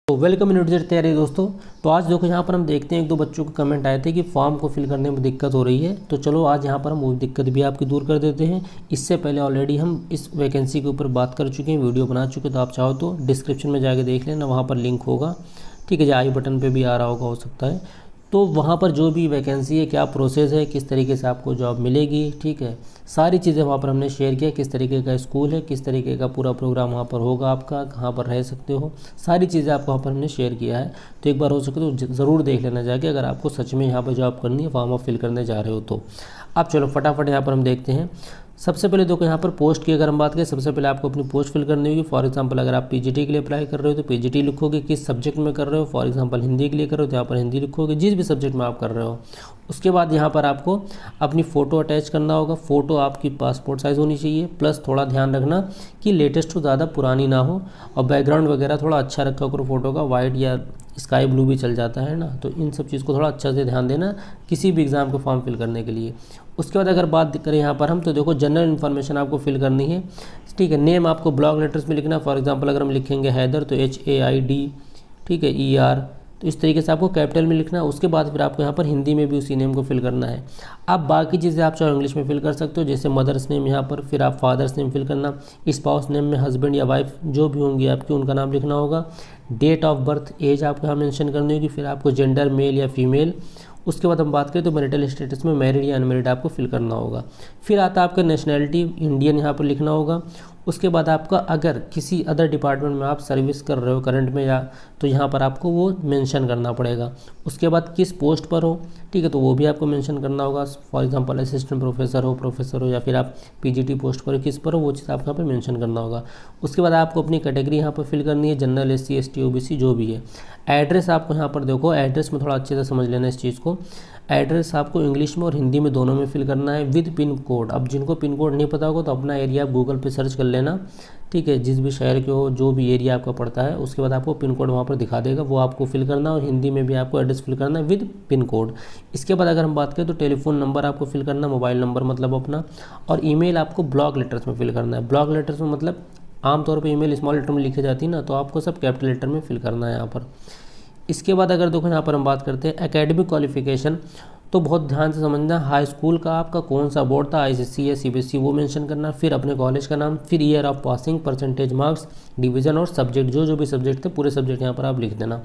तो welcome unit तैयारी दोस्तों। तो आज देखो यहाँ पर हम देखते हैं एक दो बच्चों के कमेंट आए थे कि फॉर्म को फिल करने में दिक्कत हो रही है। तो चलो आज यहाँ पर हम वो दिक्कत भी आपकी दूर कर देते हैं। इससे पहले ऑलरेडी हम इस वैकेंसी के ऊपर बात कर चुके हैं, वीडियो बना चुके हैं। तो आप चाहो तो डिस्क्रिप्शन में जाके देख लेना, वहाँ पर लिंक होगा, ठीक है। जो आई बटन पर भी आ रहा होगा, हो सकता है। तो वहाँ पर जो भी वैकेंसी है, क्या प्रोसेस है, किस तरीके से आपको जॉब मिलेगी, ठीक है, सारी चीज़ें वहाँ पर हमने शेयर किया। किस तरीके का स्कूल है, किस तरीके का पूरा प्रोग्राम वहाँ पर होगा आपका, कहाँ पर रह सकते हो, सारी चीज़ें आपको वहाँ पर हमने शेयर किया है। तो एक बार हो सके तो ज़रूर देख लेना जाके, अगर आपको सच में यहाँ पर जॉब करनी है, फॉर्म आप फिल करने जा रहे हो तो। अब चलो फटाफट यहाँ पर हम देखते हैं। सबसे पहले देखो यहाँ पर पोस्ट की अगर हम बात करें, सबसे पहले आपको अपनी पोस्ट फिल करनी होगी। फॉर एग्जांपल अगर आप पीजीटी के लिए अप्लाई कर रहे हो तो पीजीटी लिखोगे, किस सब्जेक्ट में कर रहे हो। फॉर एग्जांपल हिंदी के लिए कर रहे हो तो यहाँ पर हिंदी लिखोगे, जिस भी सब्जेक्ट में आप कर रहे हो। उसके बाद यहाँ पर आपको अपनी फ़ोटो अटैच करना होगा। फ़ोटो आपकी पासपोर्ट साइज़ होनी चाहिए, प्लस थोड़ा ध्यान रखना कि लेटेस्ट हो, ज़्यादा पुरानी ना हो, और बैकग्राउंड वगैरह थोड़ा अच्छा रखा करो फ़ोटो का, वाइट या स्काई ब्लू भी चल जाता है ना। तो इन सब चीज़ को थोड़ा अच्छा से ध्यान देना किसी भी एग्ज़ाम के फॉर्म फिल करने के लिए। उसके बाद अगर बात करें यहाँ पर हम, तो देखो जनरल इन्फॉर्मेशन आपको फिल करनी है, ठीक है। नेम आपको ब्लॉक लेटर्स में लिखना। फॉर एग्जांपल अगर हम लिखेंगे हैदर तो HAID, ठीक है, ER, तो इस तरीके से आपको कैपिटल में लिखना है। उसके बाद फिर आपको यहाँ पर हिंदी में भी उसी नेम को फिल करना है। आप बाकी चीज़ें आप चाहे इंग्लिश में फिल कर सकते हो, जैसे मदर्स नेम यहाँ पर, फिर आप फादर्स नेम फिल करना। स्पाउस नेम में हस्बैंड या वाइफ जो भी होंगी आपकी, उनका नाम लिखना होगा। डेट ऑफ बर्थ, एज आपको यहाँ मेंशन करनी होगी। फिर आपको जेंडर मेल या फीमेल। उसके बाद हम बात करें तो मैरिटल स्टेटस में मैरिड या अनमैरिड आपको फिल करना होगा। फिर आता है आपका नेशनैलिटी, इंडियन यहाँ पर लिखना होगा। उसके बाद आपका अगर किसी अदर डिपार्टमेंट में आप सर्विस कर रहे हो करंट में, या तो यहाँ पर आपको वो मेंशन करना पड़ेगा। उसके बाद किस पोस्ट पर हो, ठीक है, तो वो भी आपको मेंशन करना होगा। फॉर एग्जांपल असिस्टेंट प्रोफेसर हो, या फिर आप पीजीटी पोस्ट पर हो, किस पर हो, वो चीज़ आपको यहाँ पर मेंशन करना होगा। उसके बाद आपको अपनी कैटेगरी यहाँ पर फिल करनी है, जनरल, SC ST OBC जो भी है। एड्रेस आपको यहाँ पर देखो, एड्रेस में थोड़ा अच्छे से समझ लेना इस चीज़ को। एड्रेस आपको इंग्लिश में और हिंदी में दोनों में फिल करना है, विद पिन कोड। अब जिनको पिन कोड नहीं पता होगा तो अपना एरिया आप गूगल पे सर्च कर लेना, ठीक है, जिस भी शहर के हो, जो भी एरिया आपका पड़ता है, उसके बाद आपको पिन कोड वहाँ पर दिखा देगा, वो आपको फिल करना। और हिंदी में भी आपको एड्रेस फिल करना है विद पिन कोड। इसके बाद अगर हम बात करें तो टेलीफोन नंबर आपको फिल करना, मोबाइल नंबर मतलब अपना, और ईमेल आपको ब्लॉक लेटर्स में फिल करना है। ब्लॉक लेटर्स में मतलब आमतौर पर ईमेल स्मॉल लेटर में लिखी जाती है ना, तो आपको सब कैपिटल लेटर में फिल करना है यहाँ पर। इसके बाद अगर देखो यहाँ पर हम बात करते हैं एकेडमिक क्वालिफिकेशन, तो बहुत ध्यान से समझना। हाई स्कूल का आपका कौन सा बोर्ड था, ICSE या CBSE, वो मेंशन करना। फिर अपने कॉलेज का नाम, फिर year of passing, percentage marks, division और सब्जेक्ट, जो भी सब्जेक्ट थे पूरे सब्जेक्ट यहाँ पर आप लिख देना।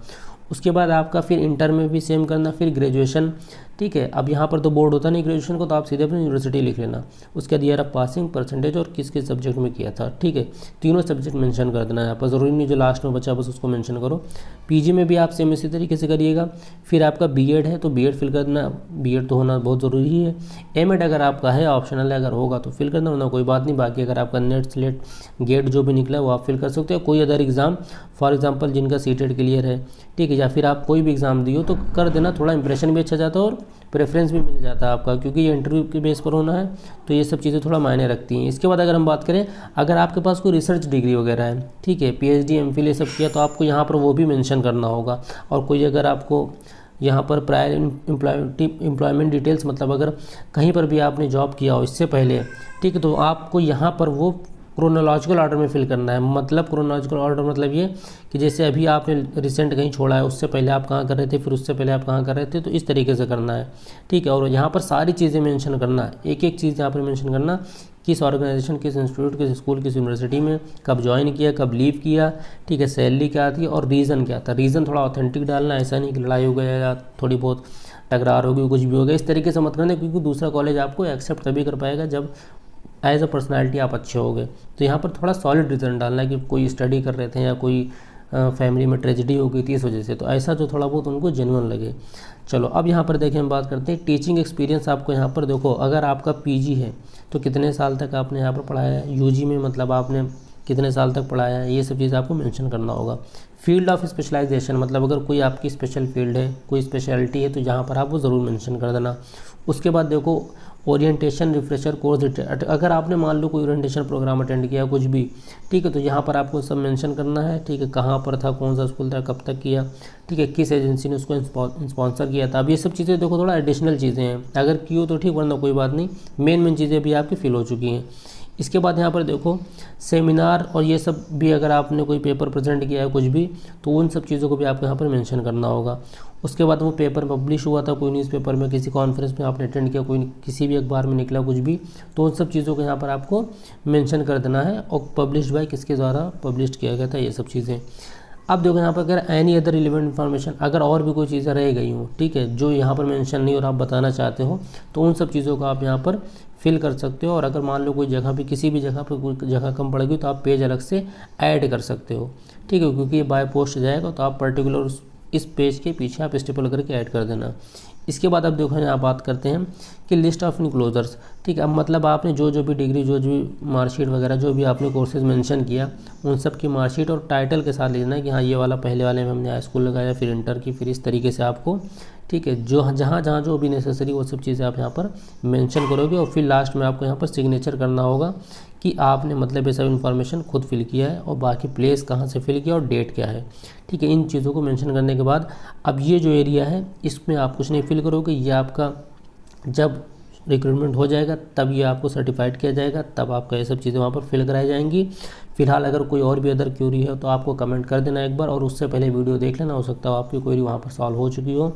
उसके बाद आपका फिर इंटर में भी सेम करना, फिर ग्रेजुएशन, ठीक है। अब यहाँ पर तो बोर्ड होता नहीं ग्रेजुएशन को, तो आप सीधे अपनी यूनिवर्सिटी लिख लेना। उसके बाद ईयर ऑफ पासिंग, परसेंटेज और किस किस सब्जेक्ट में किया था, ठीक है। तीनों सब्जेक्ट मेंशन कर देना है यहाँ पर, ज़रूरी नहीं जो लास्ट में बचा बस उसको मेंशन करो। PG में भी आप सेम इसी तरीके से करिएगा। फिर आपका BEd है तो BEd फिल कर देना, BEd तो होना बहुत ज़रूरी है। MAd अगर आपका है, ऑप्शनल है, अगर होगा तो फिल करना, वरना कोई बात नहीं। बाकी अगर आपका नेट स्लेट गेट जो भी निकला है वो आप फिल कर सकते हो। कोई अदर एग्ज़ाम, फॉर एग्जांपल जिनका सीटेट क्लियर है, ठीक है, या फिर आप कोई भी एग्ज़ाम दियो तो कर देना, थोड़ा इंप्रेशन भी अच्छा जाता है और प्रेफरेंस भी मिल जाता है आपका, क्योंकि ये इंटरव्यू के बेस पर होना है, तो ये सब चीज़ें थोड़ा मायने रखती हैं। इसके बाद अगर हम बात करें, अगर आपके पास कोई रिसर्च डिग्री वगैरह है, ठीक है, PhD MPhil ये सब किया, तो आपको यहाँ पर वो भी मेंशन करना होगा। और कोई अगर आपको यहाँ पर प्रायर एम्प्लॉयमेंट डिटेल्स, मतलब अगर कहीं पर भी आपने जॉब किया हो इससे पहले, ठीक है, तो आपको यहाँ पर वो क्रोनोलॉजिकल ऑर्डर में फिल करना है। मतलब क्रोनोलॉजिकल ऑर्डर मतलब ये कि जैसे अभी आपने रिसेंट कहीं छोड़ा है, उससे पहले आप कहाँ कर रहे थे, फिर उससे पहले आप कहाँ कर रहे थे, तो इस तरीके से करना है, ठीक है। और यहाँ पर सारी चीज़ें मेंशन करना है, एक एक चीज़ यहाँ पर मेंशन करना, किस ऑर्गेनाइजेशन, किस इंस्टीट्यूट, किस स्कूल, किस यूनिवर्सिटी में कब ज्वाइन किया, कब लीव किया, ठीक है, सैलरी क्या थी और रीज़न क्या था। रीज़न थोड़ा ऑथेंटिक डालना, ऐसा नहीं कि लड़ाई हो गया या थोड़ी बहुत तकरार होगी, कुछ भी हो गया, इस तरीके से मत करना, क्योंकि दूसरा कॉलेज आपको एक्सेप्ट तभी कर पाएगा जब एज अ पर्सनैलिटी आप अच्छे हो गए। तो यहाँ पर थोड़ा सॉलिड रीज़न डालना है कि कोई स्टडी कर रहे थे या कोई फैमिली में ट्रेजिडी हो गई थी इस वजह से, तो ऐसा जो थोड़ा बहुत उनको जेन्युइन लगे। चलो अब यहाँ पर देखें, हम बात करते हैं टीचिंग एक्सपीरियंस। आपको यहाँ पर देखो, अगर आपका PG है तो कितने साल तक आपने यहाँ पर पढ़ाया है, UG में मतलब आपने कितने साल तक पढ़ाया है, ये सब चीज़ आपको मेंशन करना होगा। फील्ड ऑफ स्पेशलाइजेशन, मतलब अगर कोई आपकी स्पेशल फील्ड है, कोई स्पेशलिटी है, तो यहाँ पर आप वो ज़रूर मेंशन कर देना। उसके बाद देखो ओरिएंटेशन, रिफ्रेशर कोर्स, अगर आपने मान लो कोई ओरिएंटेशन प्रोग्राम अटेंड किया कुछ भी, ठीक है, तो यहाँ पर आपको सब मेंशन करना है, ठीक है, कहाँ पर था, कौन सा स्कूल था, कब तक किया, ठीक है, किस एजेंसी ने उसको स्पॉन्सर किया था। अब ये सब चीज़ें देखो थोड़ा एडिशनल चीज़ें हैं, अगर की हो तो ठीक, वरना कोई बात नहीं, मेन चीज़ें भी आपकी फिल हो चुकी हैं। इसके बाद यहाँ पर देखो सेमिनार और ये सब भी अगर आपने कोई पेपर प्रेजेंट किया है कुछ भी, तो उन सब चीज़ों को भी आपको यहाँ पर मेंशन करना होगा। उसके बाद वो पेपर पब्लिश हुआ था कोई न्यूज़पेपर में, किसी कॉन्फ्रेंस में आपने अटेंड किया, कोई किसी भी अखबार में निकला कुछ भी, तो उन सब चीज़ों को यहाँ पर आपको मेंशन कर देना है और पब्लिश्ड बाय किसके द्वारा पब्लिश किया गया था, ये सब चीज़ें। अब देखो यहाँ पर अगर एनी अदर रिलेवेंट इन्फॉर्मेशन, अगर और भी कोई चीज़ें रह गई हों, ठीक है, जो यहाँ पर मेंशन नहीं और आप बताना चाहते हो, तो उन सब चीज़ों को आप यहाँ पर फिल कर सकते हो। और अगर मान लो कोई जगह भी, किसी भी जगह पर कोई जगह कम पड़ेगी, तो आप पेज अलग से ऐड कर सकते हो, ठीक है, क्योंकि ये बाय पोस्ट जाएगा, तो आप पर्टिकुलर इस पेज के पीछे आप स्टेपल करके ऐड कर देना। इसके बाद अब देखो यहाँ बात करते हैं कि लिस्ट ऑफ इनक्लोजर्स, ठीक है। अब मतलब आपने जो जो भी डिग्री, जो जो भी मार्कशीट वगैरह जो भी आपने कोर्सेज मेंशन किया, उन सब की मार्कशीट और टाइटल के साथ लिखना है कि हाँ ये वाला पहले वाले में हमने हाई स्कूल लगाया, फिर इंटर की, फिर इस तरीके से आपको, ठीक है, जो जहाँ जहाँ जो भी नेसेसरी वो सब चीज़ें आप यहाँ पर मेंशन करोगे। और फिर लास्ट में आपको यहाँ पर सिग्नेचर करना होगा कि आपने मतलब ये सब इन्फॉर्मेशन खुद फिल किया है और बाकी प्लेस कहाँ से फिल किया और डेट क्या है, ठीक है। इन चीज़ों को मेंशन करने के बाद अब ये जो एरिया है इसमें आप कुछ नहीं फिल करोगे, ये आपका जब रिक्रूटमेंट हो जाएगा तब ये आपको सर्टिफाइड किया जाएगा, तब आपका ये सब चीज़ें वहाँ पर फिल कराई जाएंगी। फिलहाल अगर कोई और भी अदर क्यूरी है तो आपको कमेंट कर देना एक बार, और उससे पहले वीडियो देख लेना, हो सकता है आपकी क्वेरी वहाँ पर सॉल्व हो चुकी हो।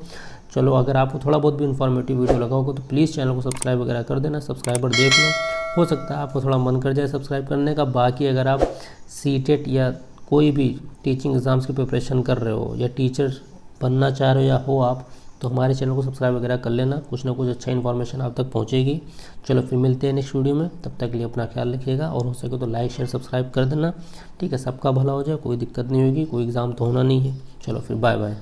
चलो, अगर आपको थोड़ा बहुत भी इन्फॉर्मेटिव वीडियो लगा होगा तो प्लीज़ चैनल को सब्सक्राइब वगैरह कर देना, सब्सक्राइबर देख लो, हो सकता है आपको थोड़ा मन कर जाए सब्सक्राइब करने का। बाकी अगर आप सीटेट या कोई भी टीचिंग एग्ज़ाम्स की प्रिपरेशन कर रहे हो या टीचर बनना चाह रहे हो या हो आप, तो हमारे चैनल को सब्सक्राइब वगैरह कर लेना, कुछ ना कुछ अच्छा इन्फॉर्मेशन आप तक पहुंचेगी। चलो फिर मिलते हैं नेक्स्ट वीडियो में, तब तक के लिए अपना ख्याल रखिएगा, और हो सके तो लाइक शेयर सब्सक्राइब कर देना, ठीक है। सबका भला हो जाए, कोई दिक्कत नहीं होगी, कोई एग्ज़ाम तो होना नहीं है। चलो फिर बाय बाय।